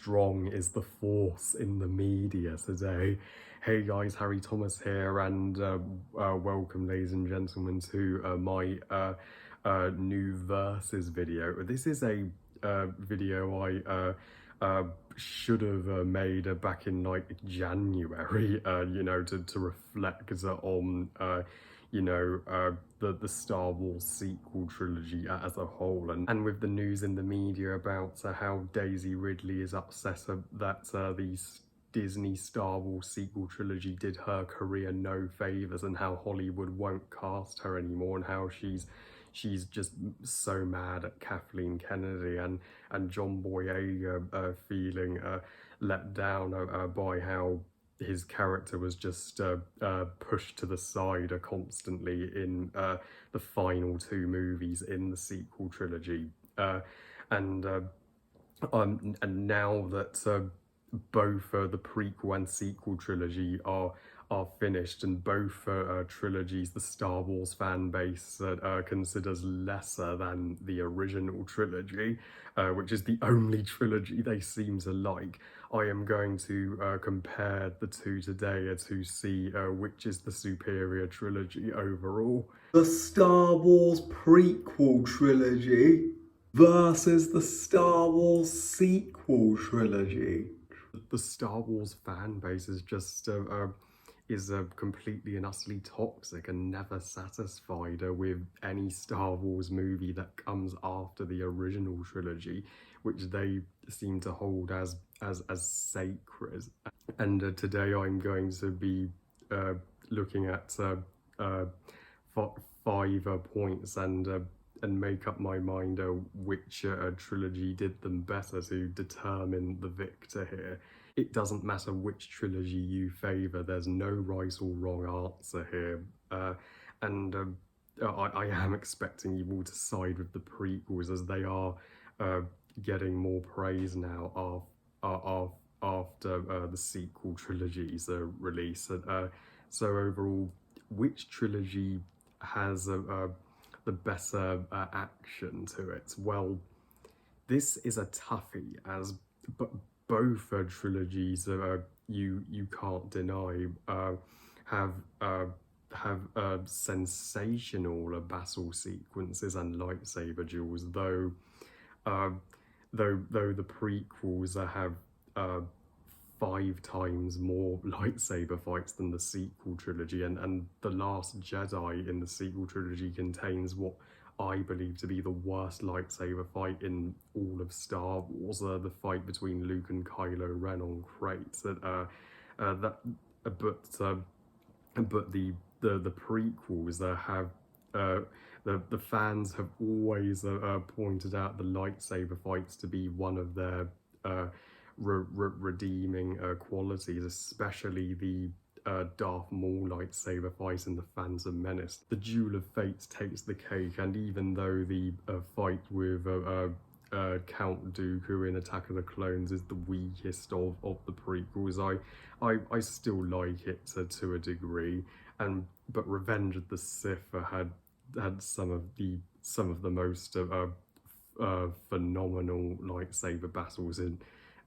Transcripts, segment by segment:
strong is the force in the media today. Hey guys, Harry Thomas here, and welcome, ladies and gentlemen, to my new versus video. This is a video I should have made back in like January, you know, to reflect on the Star Wars sequel trilogy as a whole, and with the news in the media about how Daisy Ridley is upset that the Disney Star Wars sequel trilogy did her career no favours, and how Hollywood won't cast her anymore, and how she's just so mad at Kathleen Kennedy, and John Boyega feeling let down by how his character was just pushed to the side constantly in the final two movies in the sequel trilogy, and now that both the prequel and sequel trilogy are finished, and both trilogies the Star Wars fan base considers lesser than the original trilogy, which is the only trilogy they seem to like. I am going to compare the two today to see which is the superior trilogy overall. The Star Wars prequel trilogy versus the Star Wars sequel trilogy. The Star Wars fan base is just completely and utterly toxic and never satisfied with any Star Wars movie that comes after the original trilogy, which they seem to hold as sacred. And today I'm going to be looking at 5 points and make up my mind which trilogy did them better to determine the victor here. It doesn't matter which trilogy you favour, there's no right or wrong answer here. I am expecting you all to side with the prequels, as they are getting more praise now after the sequel trilogy's release. So overall, which trilogy has the better action to it? Well, this is a toughie, as both trilogies you can't deny have sensational battle sequences and lightsaber duels, though the prequels have 5 times more lightsaber fights than the sequel trilogy, and The Last Jedi in the sequel trilogy contains what I believe to be the worst lightsaber fight in all of Star Wars, the fight between Luke and Kylo Ren on Crate. But the prequels have the fans have always pointed out the lightsaber fights to be one of their redeeming qualities, especially the Darth Maul lightsaber fight in The Phantom Menace. The Duel of Fates takes the cake, and even though the fight with Count Dooku in Attack of the Clones is the weakest of the prequels, I still like it to a degree. But Revenge of the Sith had some of the most phenomenal lightsaber battles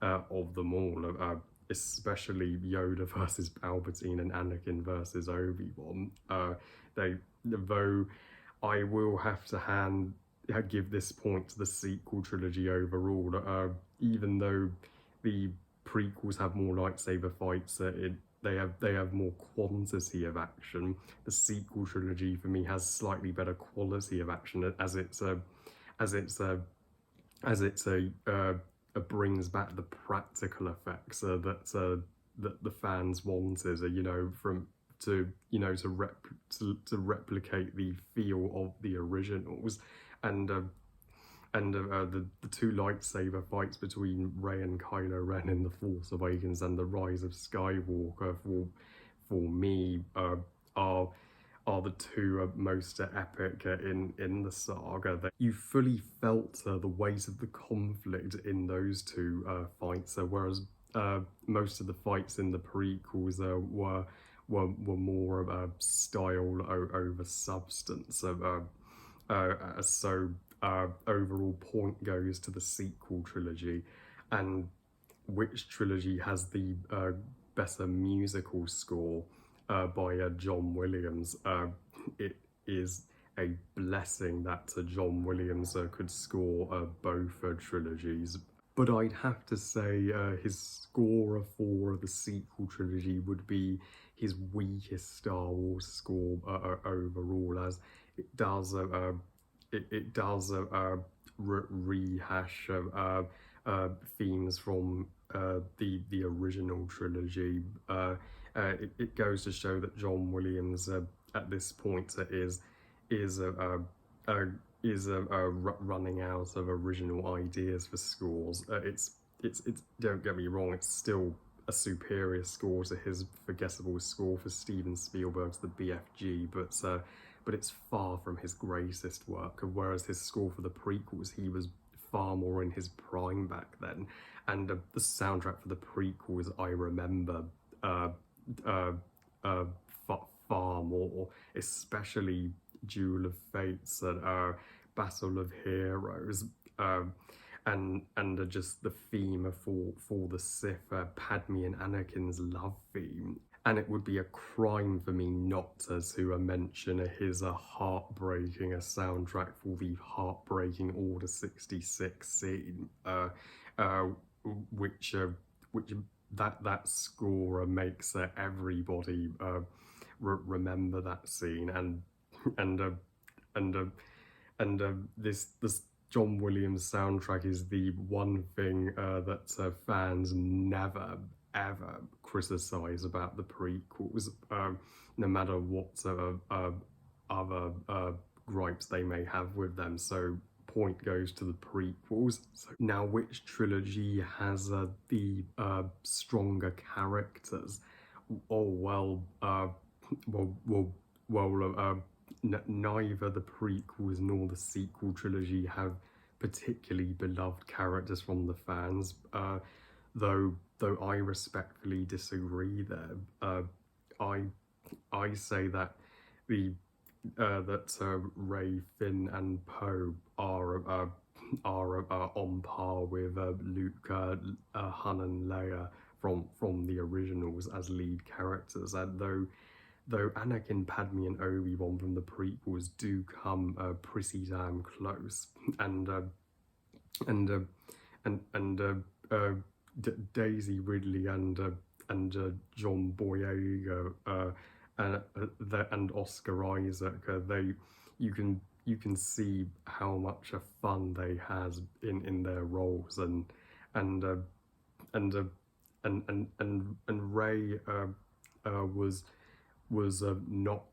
of them all. Especially Yoda versus Palpatine and Anakin versus Obi-Wan. Though I will have to give this point to the sequel trilogy overall. Even though the prequels have more lightsaber fights, they have more quantity of action. The sequel trilogy for me has slightly better quality of action, as it brings back the practical effects that the fans wanted, to replicate the feel of the originals, and the 2 lightsaber fights between Rey and Kylo Ren in The Force Awakens and The Rise of Skywalker for me are the 2 most epic in the saga. That you fully felt the weight of the conflict in those 2 fights, whereas most of the fights in the prequels were more of a style over substance. So overall point goes to the sequel trilogy, and which trilogy has the better musical score by John Williams. It is a blessing that John Williams could score both trilogies. But I'd have to say his score for the sequel trilogy would be his weakest Star Wars score overall, as it does rehash themes from the original trilogy. It goes to show that John Williams at this point is running out of original ideas for scores. It's don't get me wrong, it's still a superior score to his forgettable score for Steven Spielberg's The BFG, but it's far from his greatest work. Whereas his score for the prequels, he was far more in his prime back then, and the soundtrack for the prequels I remember far more, especially Duel of Fates and Battle of Heroes, and just the theme for the Sith, Padme and Anakin's love theme. And it would be a crime for me not to mention his heartbreaking soundtrack for the heartbreaking Order 66 scene, which that score makes everybody remember that scene, and this John Williams soundtrack is the one thing that fans never ever criticize about the prequels, no matter what other gripes they may have with them. So point goes to the prequels. So now, which trilogy has the stronger characters? Oh neither the prequels nor the sequel trilogy have particularly beloved characters from the fans, though I respectfully disagree there. I say that Rey, Finn, and Poe are on par with Luke, Han, and Leia from the originals as lead characters, and though Anakin, Padme, and Obi-Wan from the prequels do come pretty damn close, and Daisy Ridley and John Boyega and Oscar Isaac, you can see how much fun they has in their roles, and Rey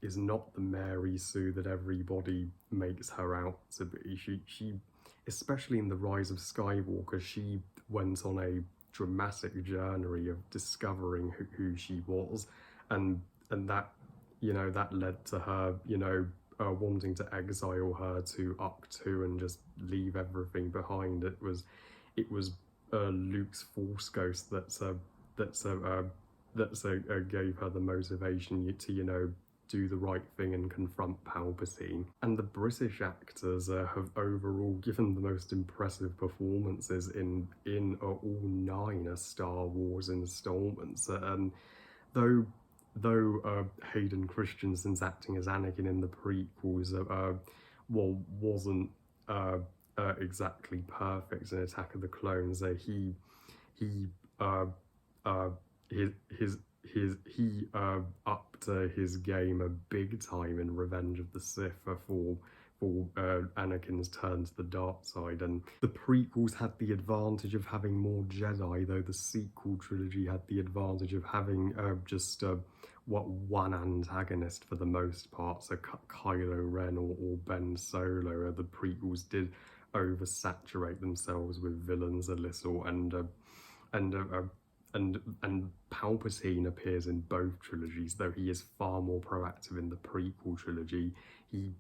is not the Mary Sue that everybody makes her out to be. She especially in The Rise of Skywalker, she went on a dramatic journey of discovering who she was, and that that led to her wanting to exile her to Ahch-To and just leave everything behind. It was Luke's Force Ghost that gave her the motivation to do the right thing and confront Palpatine. And the British actors have overall given the most impressive performances in all 9 Star Wars installments. And though Hayden Christensen's acting as Anakin in the prequels wasn't exactly perfect in Attack of the Clones, he upped his game a big time in Revenge of the Sith for Anakin's turn to the dark side. And the prequels had the advantage of having more Jedi, though the sequel trilogy had the advantage of having just one antagonist for the most part, so Kylo Ren or Ben Solo. The prequels did oversaturate themselves with villains a little, and Palpatine appears in both trilogies, though he is far more proactive in the prequel trilogy. He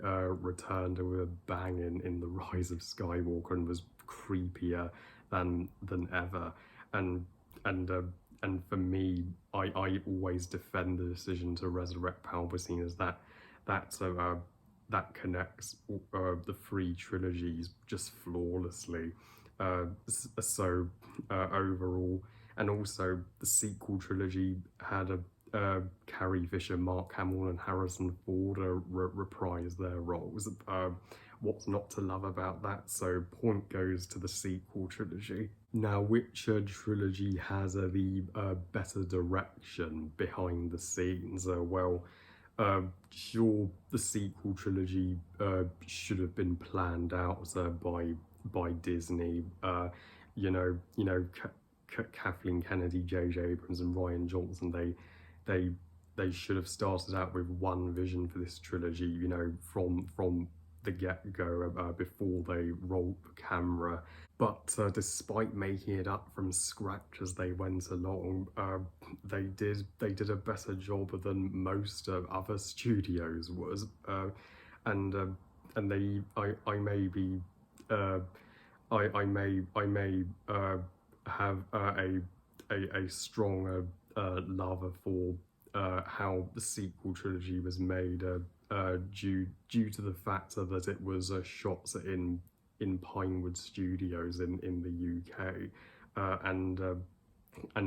returned with a bang in The Rise of Skywalker and was creepier than ever. And for me, I always defend the decision to resurrect Palpatine as that connects the 3 trilogies just flawlessly. overall. And also the sequel trilogy had Carrie Fisher, Mark Hamill and Harrison Ford reprise their roles. What's not to love about that? So point goes to the sequel trilogy. Now, which trilogy has the better direction behind the scenes? Sure, the sequel trilogy should have been planned out by Disney. Kathleen Kennedy, J.J. Abrams, and Rian Johnson. They should have started out with one vision for this trilogy. From the get-go, before they rolled the camera. But despite making it up from scratch as they went along, they did a better job than most other studios was, and they I may be I may have a stronger love for how the sequel trilogy was made, due to the fact that it was shot in Pinewood Studios in the UK, and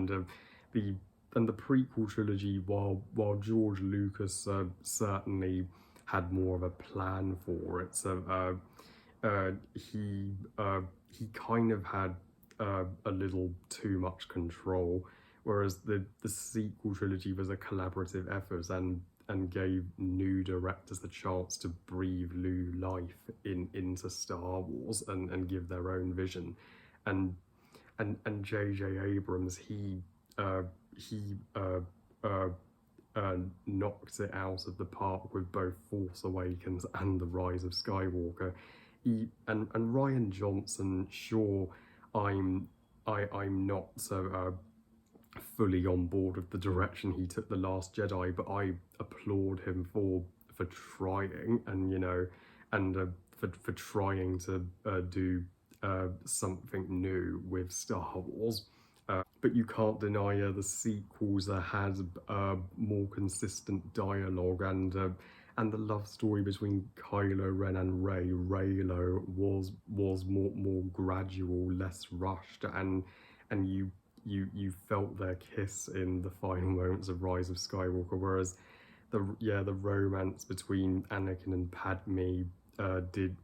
the prequel trilogy, while George Lucas certainly had more of a plan for it, he kind of had a little too much control, whereas the sequel trilogy was a collaborative effort and gave new directors the chance to breathe new life into Star Wars and give their own vision. And J.J. Abrams, he knocked it out of the park with both Force Awakens and The Rise of Skywalker. And Rian Johnson, sure, I'm not fully on board with the direction he took The Last Jedi, but I applaud him for trying, and for trying to do something new with Star Wars. But you can't deny the sequels had more consistent dialogue, and the love story between Kylo Ren and Reylo was more gradual, less rushed, and you felt their kiss in the final moments of Rise of Skywalker, whereas the romance between Anakin and Padme did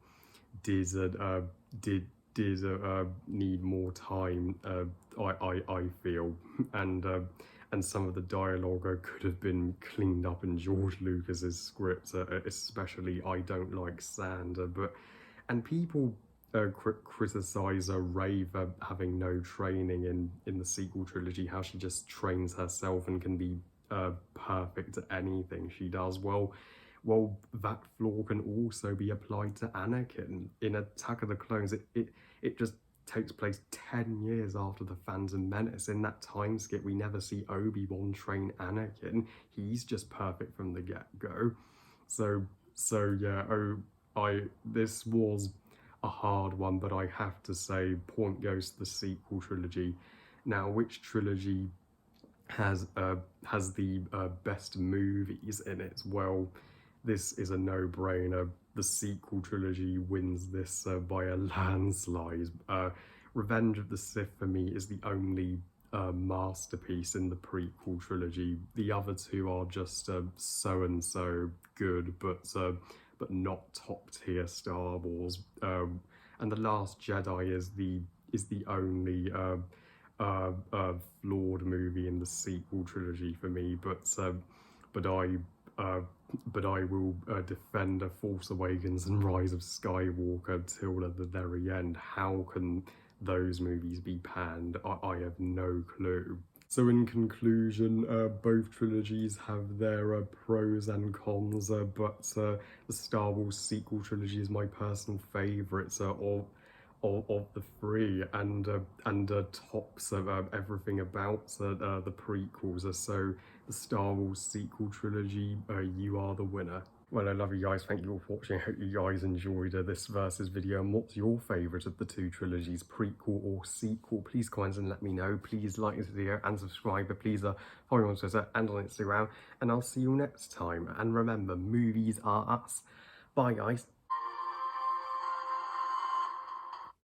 need more time, I feel, and some of the dialogue could have been cleaned up in George Lucas's script, especially I Don't Like Sand, and people criticize Rey for having no training in the sequel trilogy, how she just trains herself and can be perfect at anything she does. Well, that flaw can also be applied to Anakin. In Attack of the Clones, it just takes place 10 years after the Phantom Menace. In that time skip, we never see Obi-Wan train Anakin. He's just perfect from the get-go. So yeah, this was a hard one, but I have to say, point goes to the sequel trilogy. Now, which trilogy has the best movies in it? Well, this is a no-brainer. The sequel trilogy wins this by a landslide. Revenge of the Sith for me is the only masterpiece in the prequel trilogy. The other two are just so-and-so good, but not top-tier Star Wars. And The Last Jedi is the only flawed movie in the sequel trilogy for me. But I will defend Force Awakens and Rise of Skywalker till the very end. How can those movies be panned? I have no clue. So in conclusion, both trilogies have their pros and cons, but the Star Wars sequel trilogy is my personal favourite of the three, and tops everything about the prequels. So the Star Wars sequel trilogy, you are the winner. Well, I love you guys. Thank you all for watching. I hope you guys enjoyed this versus video. And what's your favourite of the two trilogies, prequel or sequel? Please comment and let me know. Please like this video and subscribe. Please follow me on Twitter and on Instagram. And I'll see you next time. And remember, movies are us. Bye, guys.